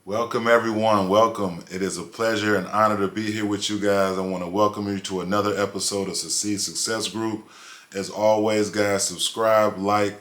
Welcome everyone, welcome. It is a pleasure and honor to be here with you guys. I want to welcome you to another episode of Succeed Success Group. As always, guys, subscribe, like,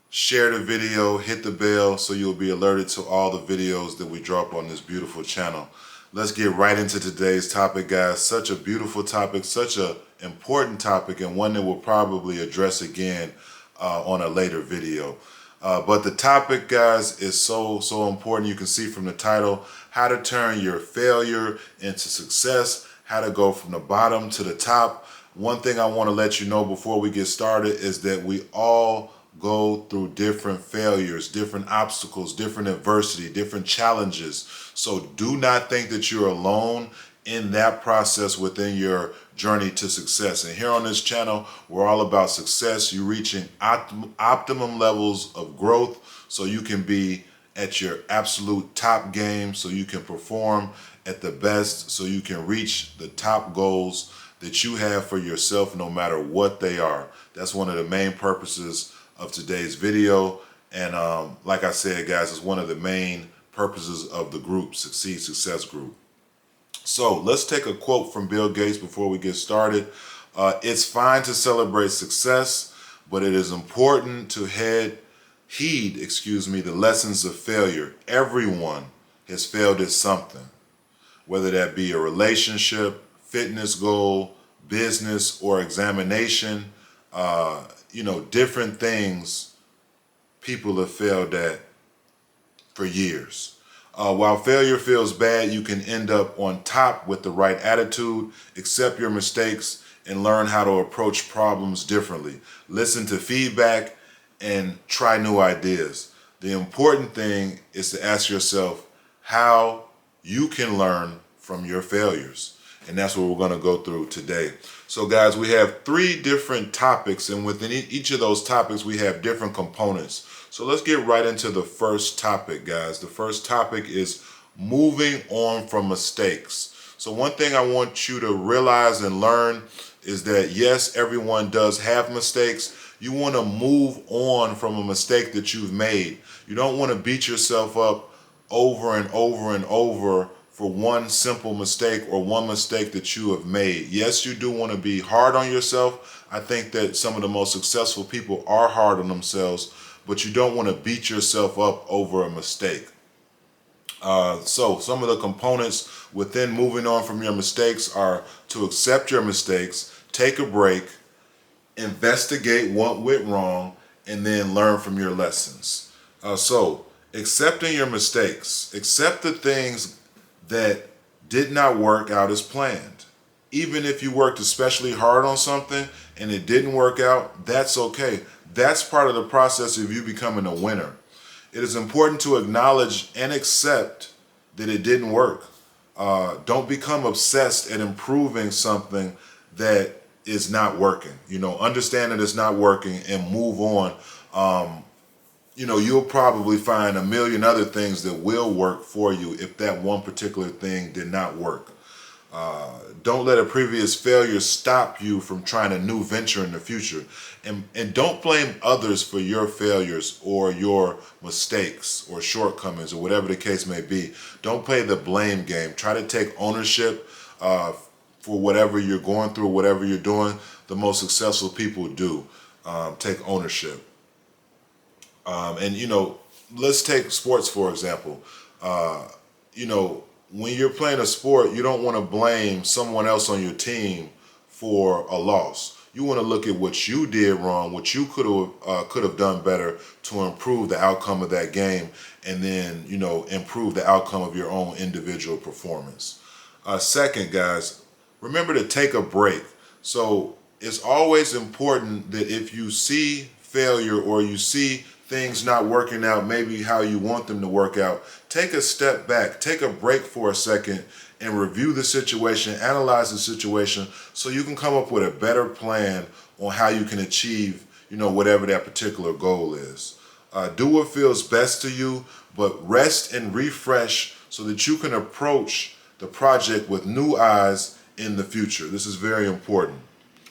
share the video, hit the bell so you'll be alerted to all the videos that we drop on this beautiful channel. Let's get right into today's topic, guys. Such a beautiful topic, such an important topic, and one that we'll probably address again on a later video. But the topic, guys, is so important. You can see from the title, how to turn your failure into success, how to go from the bottom to the top. One thing I want to let you know before we get started is that we all go through different failures, different obstacles, different adversity, different challenges. So do not think that you're alone in that process within your journey to success. And here on this channel, we're all about success. You reaching optimum levels of growth so you can be at your absolute top game, so you can perform at the best, so you can reach the top goals that you have for yourself no matter what they are. That's one of the main purposes of today's video. And like I said, guys, it's one of the main purposes of the group, Succeed Success Group. So let's take a quote from Bill Gates before we get started. It's fine to celebrate success, but it is important to heed the lessons of failure. Everyone has failed at something, whether that be a relationship, fitness goal, business, or examination. Different things people have failed at for years. While failure feels bad, you can end up on top with the right attitude, accept your mistakes, and learn how to approach problems differently. Listen to feedback and try new ideas. The important thing is to ask yourself how you can learn from your failures. And that's what we're going to go through today. So guys, we have 3 different topics, and within each of those topics, we have different components. So let's get right into the first topic, guys. The first topic is moving on from mistakes. So one thing I want you to realize and learn is that yes, everyone does have mistakes. You want to move on from a mistake that you've made. You don't want to beat yourself up over and over and over for one simple mistake or one mistake that you have made. Yes, you do want to be hard on yourself. I think that some of the most successful people are hard on themselves, but you don't want to beat yourself up over a mistake. So some of the components within moving on from your mistakes are to accept your mistakes, take a break, investigate what went wrong, and then learn from your lessons. So accepting your mistakes, accept the things that did not work out as planned. Even if you worked especially hard on something and it didn't work out, that's okay. That's part of the process of you becoming a winner. It is important to acknowledge and accept that it didn't work. Don't become obsessed at improving something that is not working. Understand that it's not working and move on. You'll probably find a million other things that will work for you if that one particular thing did not work. Don't let a previous failure stop you from trying a new venture in the future. And don't blame others for your failures or your mistakes or shortcomings or whatever the case may be. Don't play the blame game. Try to take ownership for whatever you're going through, whatever you're doing. The most successful people do take ownership. Let's take sports, for example. When you're playing a sport, you don't want to blame someone else on your team for a loss. You want to look at what you did wrong, what you could have done better to improve the outcome of that game, and then improve the outcome of your own individual performance. Second, guys, remember to take a break. So it's always important that if you see failure or you see things not working out maybe how you want them to work out, take a step back, take a break for a second and review the situation, analyze the situation so you can come up with a better plan on how you can achieve, whatever that particular goal is. Do what feels best to you, but rest and refresh so that you can approach the project with new eyes in the future. This is very important.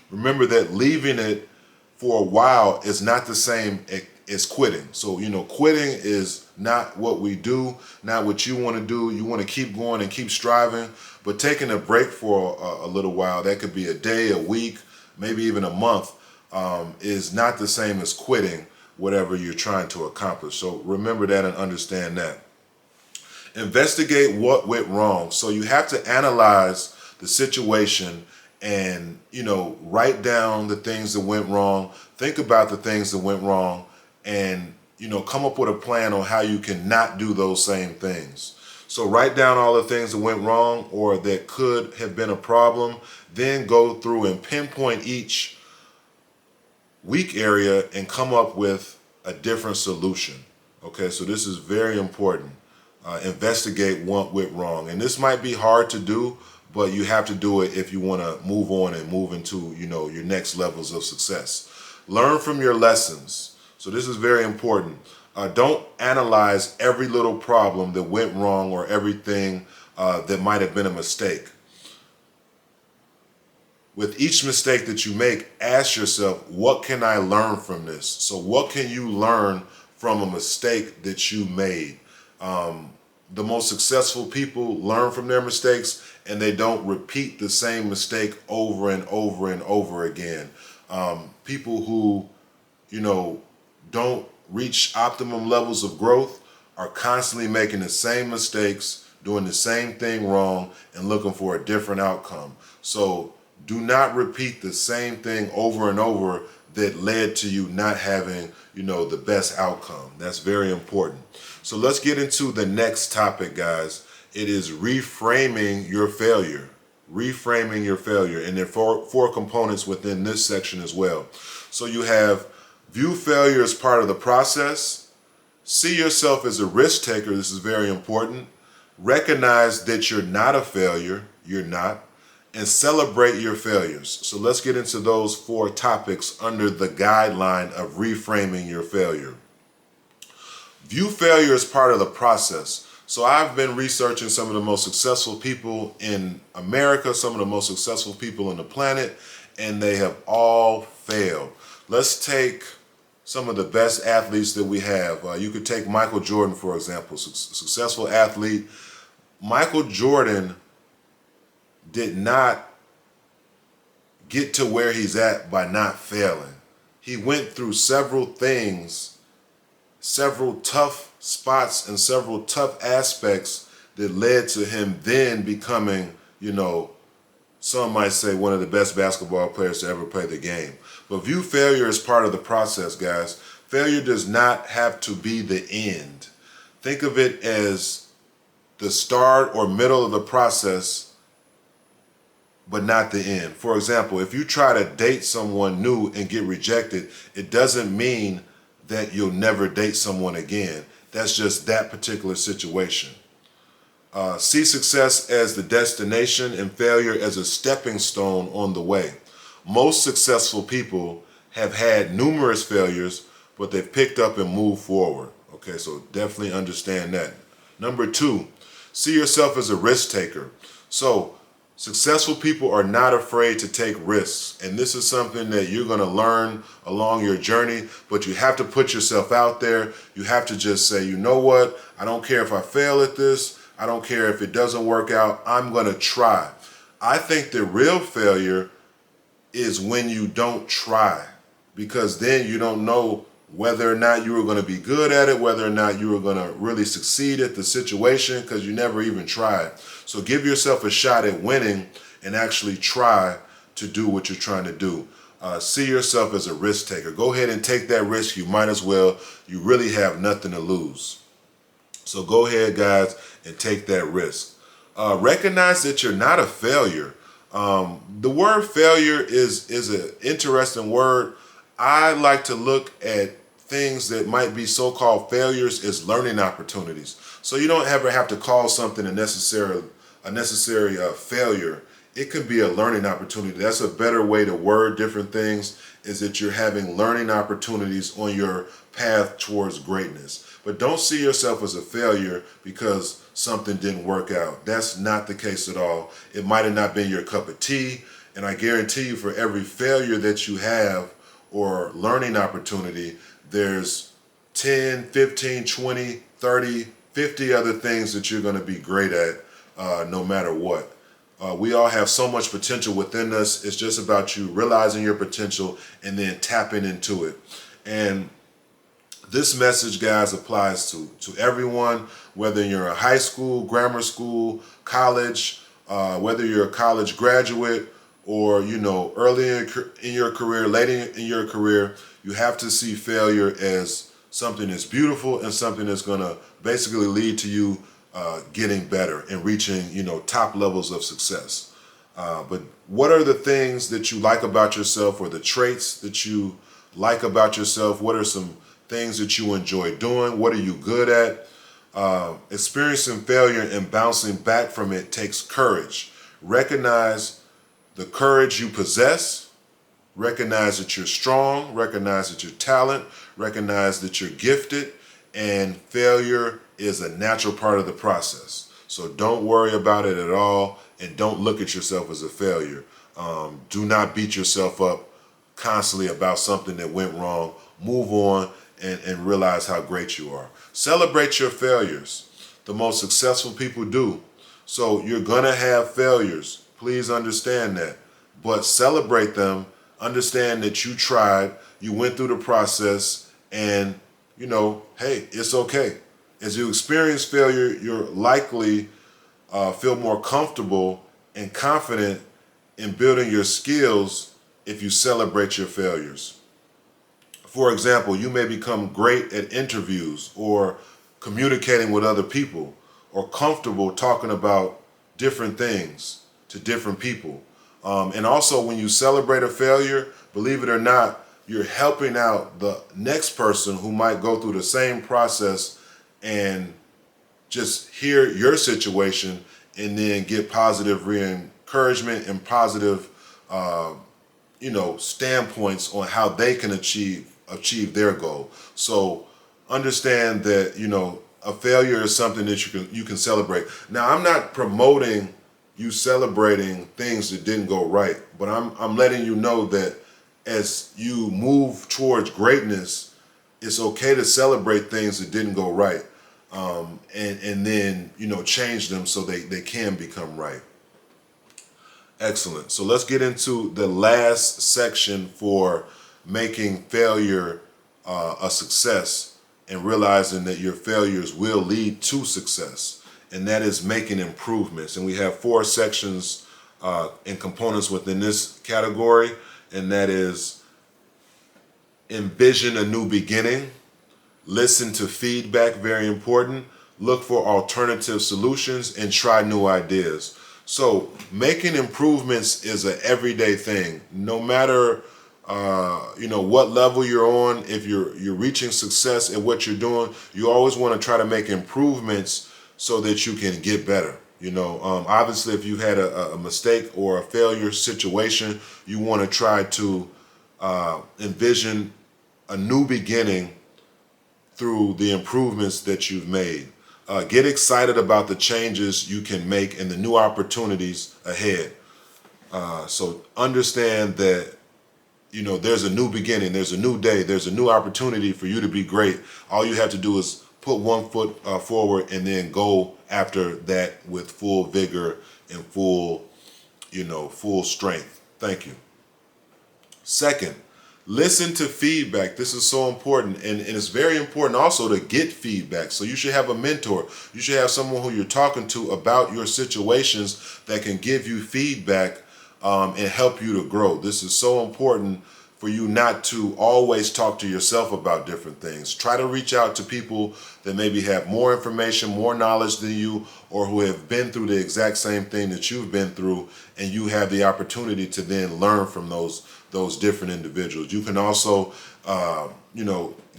Remember that leaving it for a while is not the same as quitting. So, quitting is not what we do, not what you want to do. You want to keep going and keep striving, but taking a break for a little while, that could be a day, a week, maybe even a month, is not the same as quitting whatever you're trying to accomplish. So remember that and understand that. Investigate what went wrong. So you have to analyze the situation and, write down the things that went wrong. Think about the things that went wrong and, come up with a plan on how you can not do those same things. So write down all the things that went wrong or that could have been a problem. Then go through and pinpoint each weak area and come up with a different solution. Okay, so this is very important. Investigate what went wrong. And this might be hard to do, but you have to do it if you want to move on and move into, your next levels of success. Learn from your lessons. So this is very important. Don't analyze every little problem that went wrong or everything that might have been a mistake. With each mistake that you make, ask yourself, what can I learn from this? So what can you learn from a mistake that you made? The most successful people learn from their mistakes and they don't repeat the same mistake over and over and over again. People who, don't reach optimum levels of growth are constantly making the same mistakes, doing the same thing wrong, and looking for a different outcome. So do not repeat the same thing over and over that led to you not having, the best outcome. That's very important. So let's get into the next topic, guys. It is reframing your failure. Reframing your failure. And there are four components within this section as well. So you have view failure as part of the process. See yourself as a risk taker. This is very important. Recognize that you're not a failure. You're not. And celebrate your failures. So let's get into those four topics under the guideline of reframing your failure. View failure as part of the process. So I've been researching some of the most successful people in America, some of the most successful people on the planet, and they have all failed. Let's take some of the best athletes that we have. You could take Michael Jordan, for example, successful athlete. Michael Jordan did not get to where he's at by not failing. He went through several things, several tough spots and several tough aspects that led to him then becoming, some might say one of the best basketball players to ever play the game. But view failure as part of the process, guys. Failure does not have to be the end. Think of it as the start or middle of the process, but not the end. For example, if you try to date someone new and get rejected, it doesn't mean that you'll never date someone again. That's just that particular situation. See success as the destination and failure as a stepping stone on the way. Most successful people have had numerous failures, but they've picked up and moved forward. Okay, so definitely understand that. Number 2, see yourself as a risk taker. So successful people are not afraid to take risks. And this is something that you're going to learn along your journey, but you have to put yourself out there. You have to just say, you know what? I don't care if I fail at this. I don't care if it doesn't work out. I'm going to try. I think the real failure is when you don't try, because then you don't know whether or not you were going to be good at it, whether or not you were going to really succeed at the situation, because you never even tried. So give yourself a shot at winning and actually try to do what you're trying to do. See yourself as a risk taker. Go ahead and take that risk. You might as well. You really have nothing to lose. So go ahead, guys, and take that risk. Recognize that you're not a failure. The word failure is an interesting word. I like to look at things that might be so-called failures as learning opportunities. So you don't ever have to call something a necessary failure. It could be a learning opportunity. That's a better way to word different things, is that you're having learning opportunities on your path towards greatness. But don't see yourself as a failure because something didn't work out. That's not the case at all. It might have not been your cup of tea, and I guarantee you for every failure that you have or learning opportunity, there's 10, 15, 20, 30, 50 other things that you're going to be great at no matter what. We all have so much potential within us. It's just about you realizing your potential and then tapping into it. And this message, guys, applies to everyone, whether you're in high school, grammar school, college, whether you're a college graduate or, early in your career, late in your career. You have to see failure as something that's beautiful and something that's going to basically lead to you getting better and reaching, top levels of success. But what are the things that you like about yourself, or the traits that you like about yourself? What are some things that you enjoy doing? What are you good at? Experiencing failure and bouncing back from it takes courage. Recognize the courage you possess. Recognize that you're strong. Recognize that you're talent. Recognize that you're gifted. And failure is a natural part of the process. So don't worry about it at all, and don't look at yourself as a failure. Do not beat yourself up constantly about something that went wrong. Move on and realize how great you are. Celebrate your failures. The most successful people do. So you're going to have failures. Please understand that. But celebrate them. Understand that you tried, you went through the process, and hey, it's okay. As you experience failure, you're likely feel more comfortable and confident in building your skills if you celebrate your failures. For example, you may become great at interviews or communicating with other people, or comfortable talking about different things to different people. And also, when you celebrate a failure, believe it or not, you're helping out the next person who might go through the same process and just hear your situation and then get positive encouragement and positive, standpoints on how they can achieve their goal. So understand that, a failure is something that you can celebrate. Now, I'm not promoting you celebrating things that didn't go right, but I'm letting you know that as you move towards greatness, it's okay to celebrate things that didn't go right, and then change them so they can become right. Excellent. So let's get into the last section for making failure a success and realizing that your failures will lead to success, and that is making improvements. And we have 4 sections and components within this category, and that is envision a new beginning, listen to feedback, very important, look for alternative solutions, and try new ideas. So making improvements is an everyday thing. No matter what level you're on, if you're reaching success at what you're doing, you always want to try to make improvements so that you can get better. Obviously, if you had a mistake or a failure situation, you want to try to envision a new beginning through the improvements that you've made. Get excited about the changes you can make and the new opportunities ahead. So understand that there's a new beginning, there's a new day, there's a new opportunity for you to be great. All you have to do is put one foot forward and then go after that with full vigor and full strength. Thank you. Second, listen to feedback. This is so important, and it's very important also to get feedback. So you should have a mentor. You should have someone who you're talking to about your situations that can give you feedback and help you to grow. This is so important for you not to always talk to yourself about different things. Try to reach out to people that maybe have more information, more knowledge than you, or who have been through the exact same thing that you've been through, and you have the opportunity to then learn from those different individuals. You can also,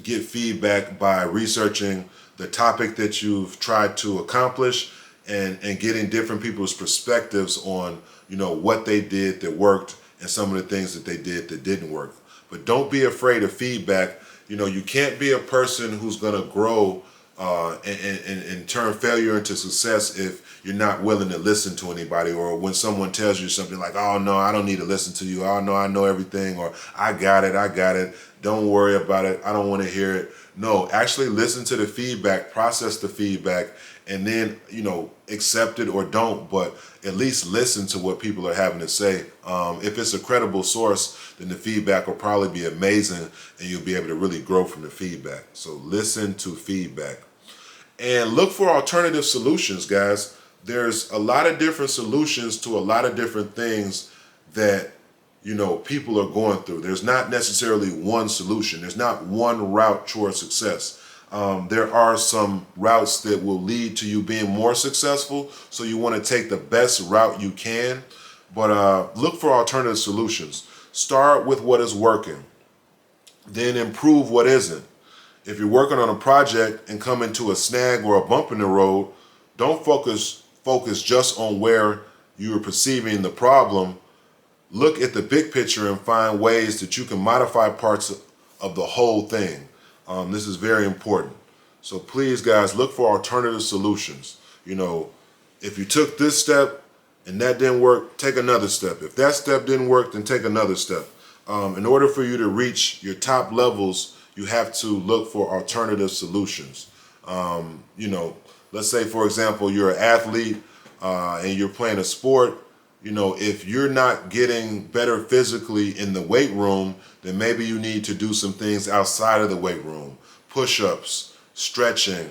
get feedback by researching the topic that you've tried to accomplish and getting different people's perspectives on, what they did that worked and some of the things that they did that didn't work. But don't be afraid of feedback. You can't be a person who's going to grow and turn failure into success if you're not willing to listen to anybody, or when someone tells you something like, oh no, I don't need to listen to you, oh no, I know everything, or I got it. Don't worry about it. I don't want to hear it. No, actually listen to the feedback, process the feedback, and then, accept it or don't, but at least listen to what people are having to say. If it's a credible source, then the feedback will probably be amazing and you'll be able to really grow from the feedback. So listen to feedback. And look for alternative solutions, guys. There's a lot of different solutions to a lot of different things that people are going through. There's not necessarily one solution. There's not one route towards success. There are some routes that will lead to you being more successful, so you want to take the best route you can, but look for alternative solutions. Start with what is working, then improve what isn't. If you're working on a project and come into a snag or a bump in the road, don't focus just on where you are perceiving the problem. Look at the big picture and find ways that you can modify parts of the whole thing. This is very important. So please, guys, look for alternative solutions. If you took this step and that didn't work, take another step. If that step didn't work, then take another step. In order for you to reach your top levels, you have to look for alternative solutions. Let's say, for example, you're an athlete and you're playing a sport. If you're not getting better physically in the weight room, then maybe you need to do some things outside of the weight room. Push-ups, stretching,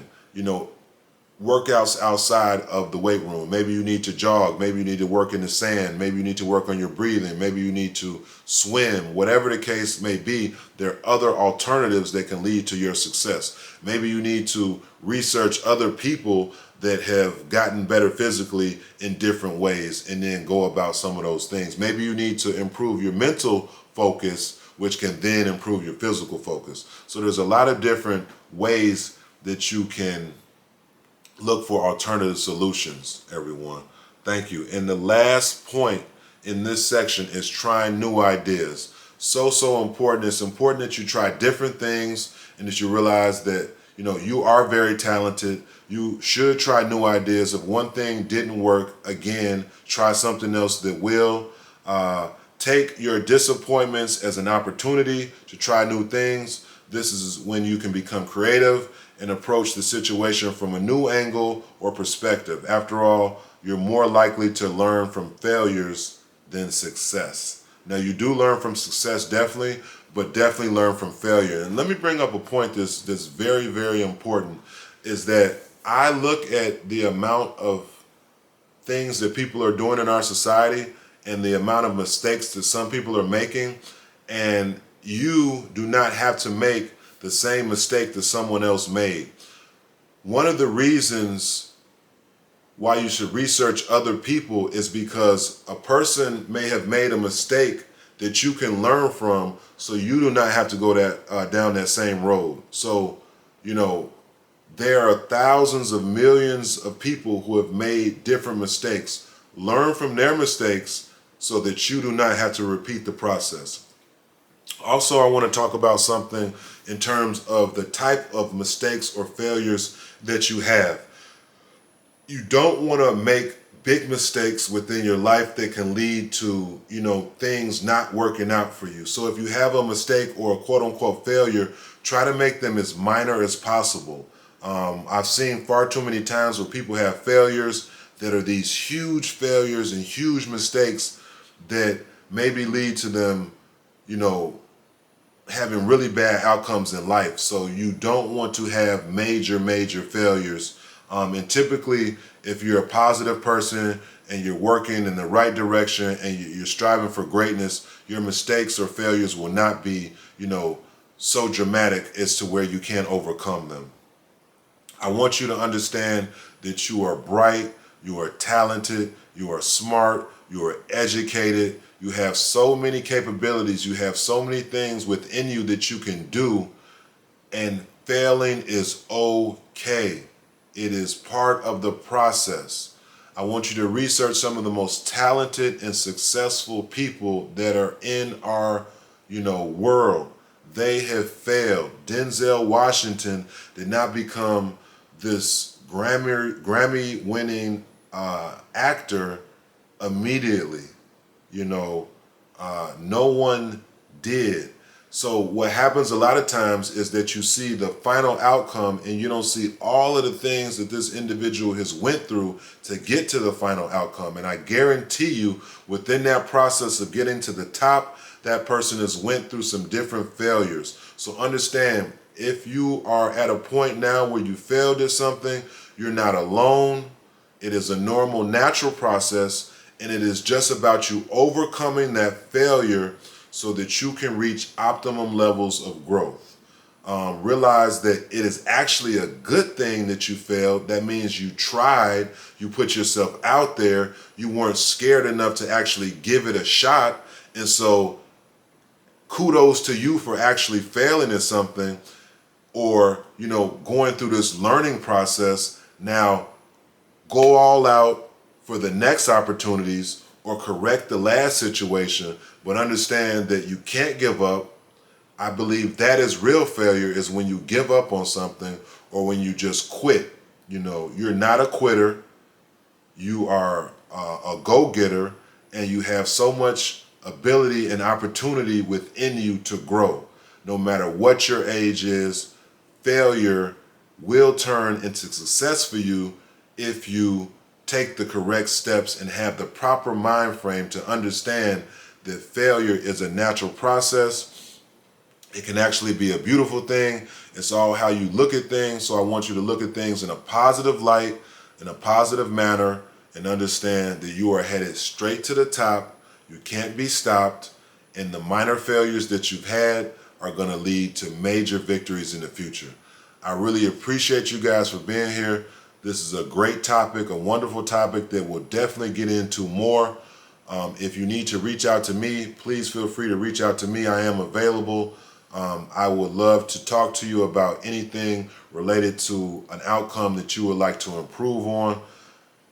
workouts outside of the weight room. Maybe you need to jog. Maybe you need to work in the sand. Maybe you need to work on your breathing. Maybe you need to swim. Whatever the case may be, there are other alternatives that can lead to your success. Maybe you need to research other people that have gotten better physically in different ways and then go about some of those things. Maybe you need to improve your mental focus, which can then improve your physical focus. So there's a lot of different ways that you can look for alternative solutions, everyone. Thank you. And the last point in this section is trying new ideas. So important. It's important that you try different things and that you realize that, you are very talented. You should try new ideas. If one thing didn't work, again, try something else that will. Take your disappointments as an opportunity to try new things. This is when you can become creative and approach the situation from a new angle or perspective. After all, you're more likely to learn from failures than success. Now, you do learn from success, definitely, but definitely learn from failure. And let me bring up a point that's very, very important, is that I look at the amount of things that people are doing in our society and the amount of mistakes that some people are making, and you do not have to make the same mistake that someone else made. One of the reasons why you should research other people is because a person may have made a mistake that you can learn from, so you do not have to go down that same road. So, there are thousands of millions of people who have made different mistakes. Learn from their mistakes so that you do not have to repeat the process. Also, I want to talk about something in terms of the type of mistakes or failures that you have. You don't want to make big mistakes within your life that can lead to, things not working out for you. So if you have a mistake or a quote unquote failure, try to make them as minor as possible. I've seen far too many times where people have failures that are these huge failures and huge mistakes that maybe lead to them, having really bad outcomes in life. So you don't want to have major failures. And typically, if you're a positive person and you're working in the right direction and you're striving for greatness, your mistakes or failures will not be, so dramatic as to where you can't overcome them. I want you to understand that you are bright, you are talented, you are smart, you are educated, you have so many capabilities, you have so many things within you that you can do, and failing is okay. It is part of the process. I want you to research some of the most talented and successful people that are in our, world. They have failed. Denzel Washington did not become this Grammy winning actor immediately. No one did. So what happens a lot of times is that you see the final outcome and you don't see all of the things that this individual has went through to get to the final outcome. And I guarantee you, within that process of getting to the top, that person has went through some different failures. So understand, if you are at a point now where you failed at something, you're not alone. It is a normal, natural process, and it is just about you overcoming that failure so that you can reach optimum levels of growth. Realize that it is actually a good thing that you failed. That means you tried, you put yourself out there, you weren't scared enough to actually give it a shot. And so kudos to you for actually failing at something, or, going through this learning process. Now go all out for the next opportunities or correct the last situation, but understand that you can't give up. I believe that is real failure, is when you give up on something or when you just quit. You're not a quitter. You are a go-getter, and you have so much ability and opportunity within you to grow. No matter what your age is, failure will turn into success for you if you take the correct steps and have the proper mind frame to understand that failure is a natural process. It can actually be a beautiful thing. It's all how you look at things. So I want you to look at things in a positive light, in a positive manner, and understand that you are headed straight to the top. You can't be stopped. And the minor failures that you've had are going to lead to major victories in the future. I really appreciate you guys for being here. This is a great topic, a wonderful topic that we'll definitely get into more. If you need to reach out to me, please feel free to reach out to me. I am available. I would love to talk to you about anything related to an outcome that you would like to improve on.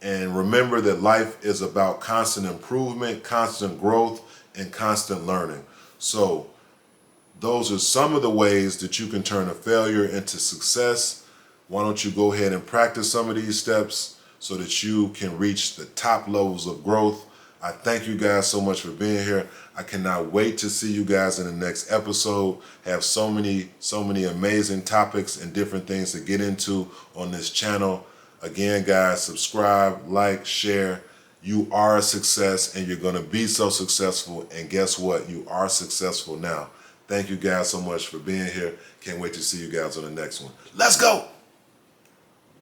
And remember that life is about constant improvement, constant growth, and constant learning. So those are some of the ways that you can turn a failure into success. Why don't you go ahead and practice some of these steps so that you can reach the top levels of growth. I thank you guys so much for being here. I cannot wait to see you guys in the next episode. Have so many amazing topics and different things to get into on this channel. Again, guys, subscribe, like, share. You are a success, and you're going to be so successful. And guess what? You are successful now. Thank you guys so much for being here. Can't wait to see you guys on the next one. Let's go.